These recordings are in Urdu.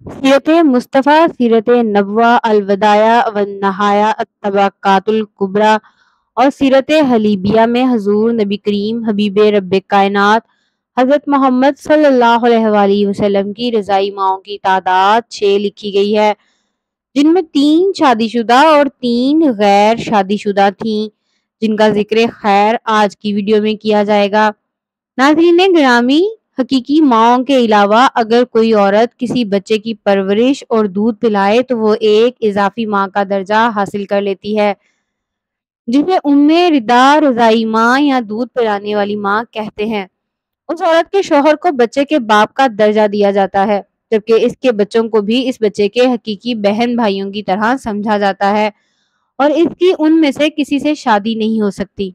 سیرت مصطفیٰ، سیرت نبوہ، الوداع والنہایہ، الطبقات الکبریٰ اور سیرت حلیبیہ میں حضور نبی کریم حبیب رب کائنات حضرت محمد صلی اللہ علیہ وآلہ وسلم کی رضائی ماؤں کی تعداد 6 لکھی گئی ہے، جن میں 3 شادی شدہ اور 3 غیر شادی شدہ تھیں، جن کا ذکر خیر آج کی ویڈیو میں کیا جائے گا۔ ناظرین گرامی، حقیقی ماؤں کے علاوہ اگر کوئی عورت کسی بچے کی پرورش اور دودھ پلائے تو وہ ایک اضافی ماں کا درجہ حاصل کر لیتی ہے، جسے ام ردا، رضائی ماں یا دودھ پلانے والی ماں کہتے ہیں۔ اس عورت کے شوہر کو بچے کے باپ کا درجہ دیا جاتا ہے، جبکہ اس کے بچوں کو بھی اس بچے کے حقیقی بہن بھائیوں کی طرح سمجھا جاتا ہے اور اس کی ان میں سے کسی سے شادی نہیں ہو سکتی۔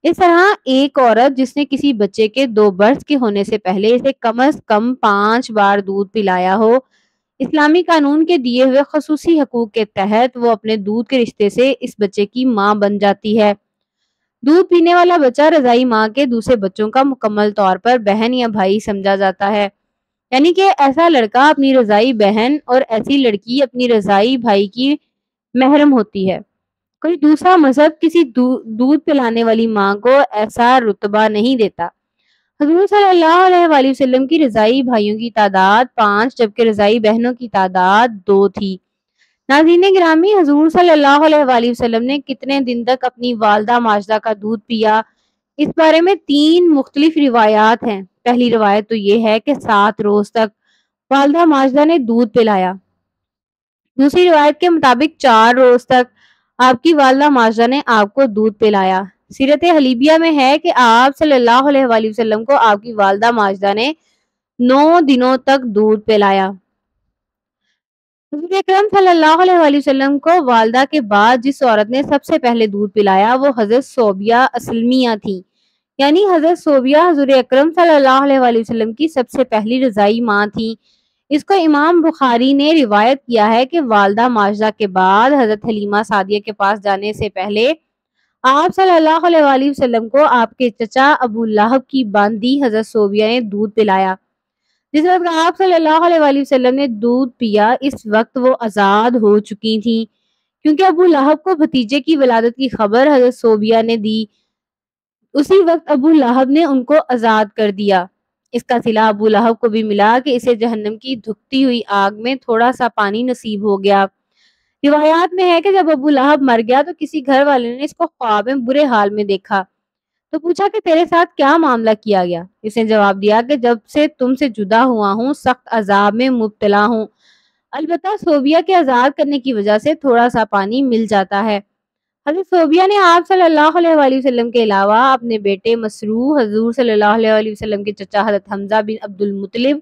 اس طرح ایک عورت جس نے کسی بچے کے 2 برس کے ہونے سے پہلے اسے کم از کم 5 بار دودھ پلایا ہو، اسلامی قانون کے دیے ہوئے خصوصی حقوق کے تحت وہ اپنے دودھ کے رشتے سے اس بچے کی ماں بن جاتی ہے۔ دودھ پینے والا بچہ رضائی ماں کے دوسرے بچوں کا مکمل طور پر بہن یا بھائی سمجھا جاتا ہے، یعنی کہ ایسا لڑکا اپنی رضائی بہن اور ایسی لڑکی اپنی رضائی بھائی کی محرم ہوتی ہے۔ کوئی دوسرا مذہب کسی دودھ پلانے والی ماں کو ایسا رتبہ نہیں دیتا۔ حضور صلی اللہ علیہ وآلہ وسلم کی رضائی بھائیوں کی تعداد 5 جبکہ رضائی بہنوں کی تعداد 2 تھی۔ ناظرین گرامی، حضور صلی اللہ علیہ وآلہ وسلم نے کتنے دن تک اپنی والدہ ماجدہ کا دودھ پیا، اس بارے میں 3 مختلف روایات ہیں۔ پہلی روایت تو یہ ہے کہ 7 روز تک والدہ ماجدہ نے دودھ پلایا۔ دوسری روایت کے مطابق 4 روز تک آپ کی والدہ ماجدہ نے آپ کو دودھ پلایا۔ سیرت حلیبیہ میں ہے کہ آپ صلی اللہ علیہ وآلہ وسلم کو آپ کی والدہ ماجدہ نے 9 دنوں تک دودھ پلایا۔ حضور اکرم صلی اللہ علیہ وآلہ وسلم کو والدہ کے بعد جس عورت نے سب سے پہلے دودھ پلایا وہ حضرت صوبیہ اسلمیہ تھی، یعنی حضرت صوبیہ حضور اکرم صلی اللہ علیہ وآلہ وسلم کی سب سے پہلی رضائی ماں تھی۔ اس کو امام بخاری نے روایت کیا ہے کہ والدہ ماجدہ کے بعد حضرت حلیمہ سعدیہ کے پاس جانے سے پہلے آپ صلی اللہ علیہ وآلہ وسلم کو آپ کے چچا ابو لہب کی باندی حضرت صوبیہ نے دودھ پلایا۔ جس وقت آپ صلی اللہ علیہ وآلہ وسلم نے دودھ پیا اس وقت وہ آزاد ہو چکی تھیں، کیونکہ ابو لہب کو بھتیجے کی ولادت کی خبر حضرت صوبیہ نے دی، اسی وقت ابو لہب نے ان کو آزاد کر دیا۔ اس کا صلہ ابو لہب کو بھی ملا کہ اسے جہنم کی دھکتی ہوئی آگ میں تھوڑا سا پانی نصیب ہو گیا۔ روایات میں ہے کہ جب ابو لہب مر گیا تو کسی گھر والے نے اس کو خواب میں برے حال میں دیکھا تو پوچھا کہ تیرے ساتھ کیا معاملہ کیا گیا؟ اس نے جواب دیا کہ جب سے تم سے جدا ہوا ہوں سخت عذاب میں مبتلا ہوں، البتہ صوبیہ کے آزاد کرنے کی وجہ سے تھوڑا سا پانی مل جاتا ہے۔ حضرت صوبیہ نے آپ صلی اللہ علیہ وآلہ وسلم کے علاوہ اپنے بیٹے مسروح، حضور صلی اللہ علیہ وآلہ وسلم کے چچا حضرت حمزہ بن عبد المطلب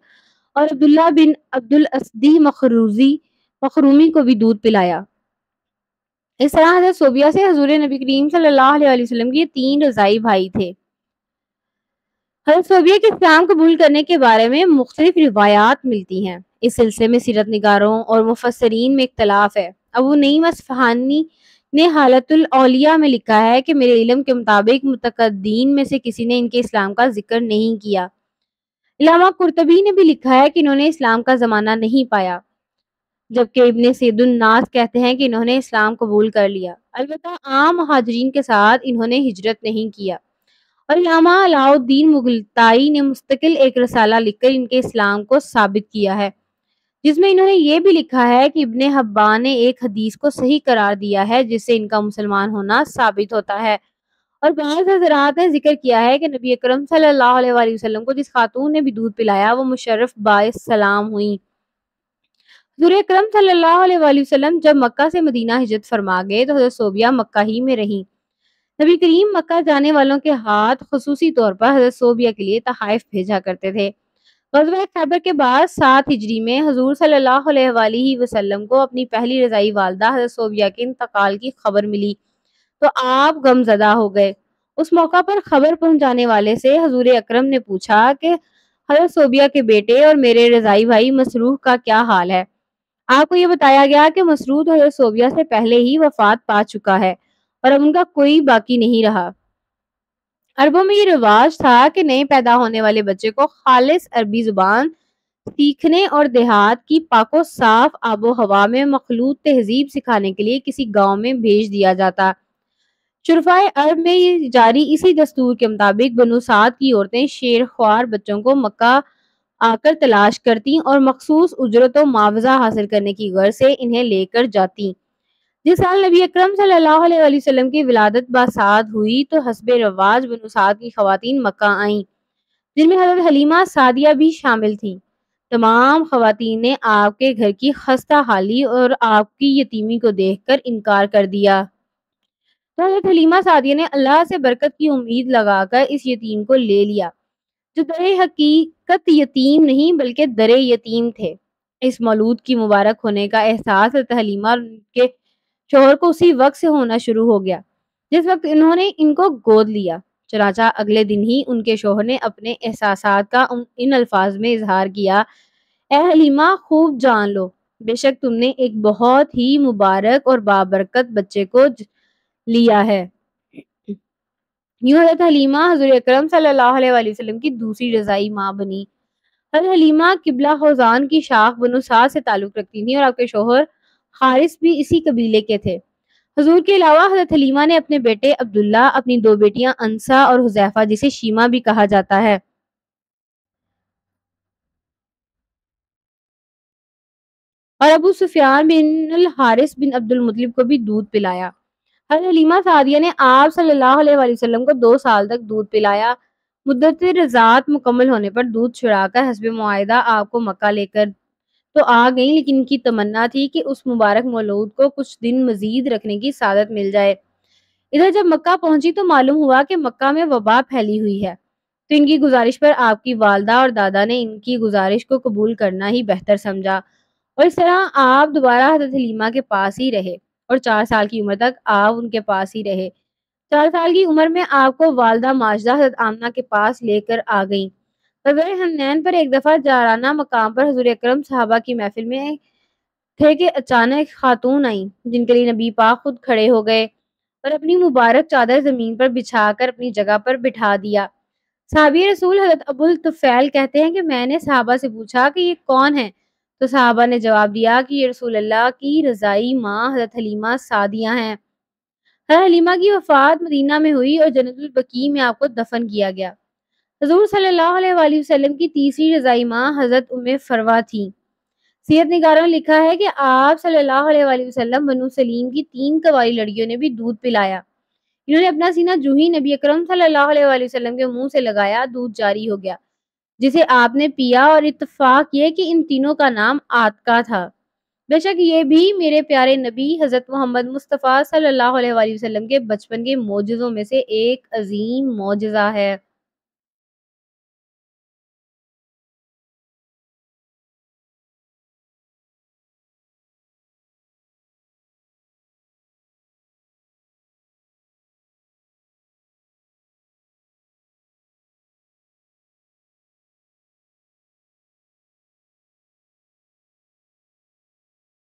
اور عبداللہ بن عبد الاسدی مخرومی کو بھی دودھ پلایا۔ اس طرح حضرت صوبیہ سے حضور نبی کریم صلی اللہ علیہ وآلہ وسلم کے 3 رضائی بھائی تھے۔ حضرت صوبیہ کے اسلام قبول کرنے کے بارے میں مختلف روایات ملتی ہیں۔ اس سلسلے میں سیرت نگاروں اور مفسرین میں اختلاف ہے۔ ابو نعیم اصفہانی نے حالت الاولیاء میں لکھا ہے کہ میرے علم کے مطابق متقدمین میں سے کسی نے ان کے اسلام کا ذکر نہیں کیا۔ علامہ قرطبی نے بھی لکھا ہے کہ انہوں نے اسلام کا زمانہ نہیں پایا، جبکہ ابن سید الناس کہتے ہیں کہ انہوں نے اسلام قبول کر لیا، البتہ عام مہاجرین کے ساتھ انہوں نے ہجرت نہیں کیا۔ اور علامہ علاء الدین مغلطائی نے مستقل ایک رسالہ لکھ کر ان کے اسلام کو ثابت کیا ہے، جس میں انہوں نے یہ بھی لکھا ہے کہ ابن حبان نے ایک حدیث کو صحیح قرار دیا ہے جس سے ان کا مسلمان ہونا ثابت ہوتا ہے۔ اور بعض حضرات نے ذکر کیا ہے کہ نبی اکرم صلی اللہ علیہ وآلہ وسلم کو جس خاتون نے بھی دودھ پلایا وہ مشرف باعث سلام ہوئی۔ حضور اکرم صلی اللہ علیہ وآلہ وسلم جب مکہ سے مدینہ ہجرت فرما گئے تو حضرت صوبیہ مکہ ہی میں رہیں۔ نبی کریم مکہ جانے والوں کے ہاتھ خصوصی طور پر حضرت صوبیہ کے لیے تحائف بھیجا کرتے تھے۔ غزوہ خیبر کے بعد 7 ہجری میں حضور صلی اللہ علیہ وآلہ وسلم کو اپنی پہلی رضائی والدہ حضرت صوبیہ کے انتقال کی خبر ملی تو آپ غم زدہ ہو گئے۔ اس موقع پر خبر پہنچانے والے سے حضور اکرم نے پوچھا کہ حضرت صوبیہ کے بیٹے اور میرے رضائی بھائی مسروح کا کیا حال ہے؟ آپ کو یہ بتایا گیا کہ مسروح حضرت صوبیہ سے پہلے ہی وفات پا چکا ہے اور اب ان کا کوئی باقی نہیں رہا۔ عربوں میں یہ رواج تھا کہ نئے پیدا ہونے والے بچے کو خالص عربی زبان سیکھنے اور دیہات کی پاک و صاف آب و ہوا میں مخلوط تہذیب سکھانے کے لیے کسی گاؤں میں بھیج دیا جاتا۔ شرفائے عرب میں یہ جاری اسی دستور کے مطابق بنو سعد کی عورتیں شیر خوار بچوں کو مکہ آ کر تلاش کرتی اور مخصوص اجرت و معاوضہ حاصل کرنے کی غرض سے انہیں لے کر جاتی۔ جس سال نبی اکرم صلی اللہ علیہ وآلہ وسلم کی ولادت باسعاد ہوئی تو حسب رواج بنو سعد کی خواتین مکہ آئیں، جن میں حضرت حلیمہ سعدیہ بھی شامل تھیں۔ تمام خواتین نے آپ کے گھر کی خستہ حالی اور آپ کی یتیمی کو دیکھ کر انکار کر دیا۔ تو حضرت حلیمہ سعدیہ نے اللہ سے برکت کی امید لگا کر اس یتیم کو لے لیا، جو در حقیقت یتیم نہیں بلکہ در یتیم تھے۔ اس مولود کی مبارک ہونے کا احساس حضرت حلیمہ اور ان کے شوہر کو اسی وقت سے ہونا شروع ہو گیا جس وقت انہوں نے ان کو گود لیا۔ چنانچہ اگلے دن ہی ان کے شوہر نے اپنے احساسات کا ان الفاظ میں اظہار کیا: اے حلیمہ، خوب جان لو، بے شک تم نے ایک بہت ہی مبارک اور بابرکت بچے کو لیا ہے۔ یوں حضرت حلیمہ حضور اکرم صلی اللہ علیہ وآلہ وسلم کی دوسری رضائی ماں بنی۔ حضرت حلیمہ قبلہ خوزان کی شاخ بنو سعد سے تعلق رکھتی تھیں اور آپ کے شوہر حارث بھی اسی قبیلے کے تھے۔ حضور کے علاوہ حضرت حلیمہ نے اپنے بیٹے عبداللہ، اپنی دو بیٹیاں انسا اور حذیفہ جسے شیمہ بھی کہا جاتا ہے، اور ابو سفیان بن الحارث بن عبد المطلب کو بھی دودھ پلایا۔ حضرت حلیمہ سعدیہ نے آپ صلی اللہ علیہ وآلہ وسلم کو 2 سال تک دودھ پلایا۔ مدت رضاعت مکمل ہونے پر دودھ چھڑا کر حسب معاہدہ آپ کو مکہ لے کر تو آ گئیں، لیکن ان کی تمنا تھی کہ اس مبارک مولود کو کچھ دن مزید رکھنے کی سعادت مل جائے۔ ادھر جب مکہ پہنچی تو معلوم ہوا کہ مکہ میں وبا پھیلی ہوئی ہے، تو ان کی گزارش پر آپ کی والدہ اور دادا نے ان کی گزارش کو قبول کرنا ہی بہتر سمجھا، اور اس طرح آپ دوبارہ حضرت حلیمہ کے پاس ہی رہے اور 4 سال کی عمر تک آپ ان کے پاس ہی رہے۔ 4 سال کی عمر میں آپ کو والدہ ماجدہ حضرت آمنہ کے پاس لے کر آ گئیں۔ غزوہ حنین پر ایک دفعہ جارانہ مقام پر حضور اکرم صحابہ کی محفل میں تھے کہ اچانک خاتون آئیں، جن کے لیے نبی پاک خود کھڑے ہو گئے اور اپنی مبارک چادر زمین پر بچھا کر اپنی جگہ پر بٹھا دیا۔ صحابی رسول حضرت ابو الطفیل کہتے ہیں کہ میں نے صحابہ سے پوچھا کہ یہ کون ہے؟ تو صحابہ نے جواب دیا کہ یہ رسول اللہ کی رضائی ماں حضرت حلیمہ سعدیہ ہیں۔ حضرت حلیمہ کی وفات مدینہ میں ہوئی اور جنت البقیع میں آپ کو دفن کیا گیا۔ حضور صلی اللہ علیہ وآلہ وسلم کی تیسری رضائی ماں حضرت ام فروہ تھی۔ سیرت نگاروں نے لکھا ہے کہ آپ صلی اللہ علیہ وآلہ وسلم بنو سلیم کی 3 قبائلی لڑکیوں نے بھی دودھ پلایا۔ انہوں نے اپنا سینہ جو ہی نبی اکرم صلی اللہ علیہ وآلہ وسلم کے منہ سے لگایا، دودھ جاری ہو گیا، جسے آپ نے پیا، اور اتفاق یہ کہ ان تینوں کا نام عاتقہ تھا۔ بے شک یہ بھی میرے پیارے نبی حضرت محمد مصطفیٰ صلی اللہ علیہ وآلہ وسلم کے بچپن کے معجزوں میں سے ایک عظیم معجزہ ہے۔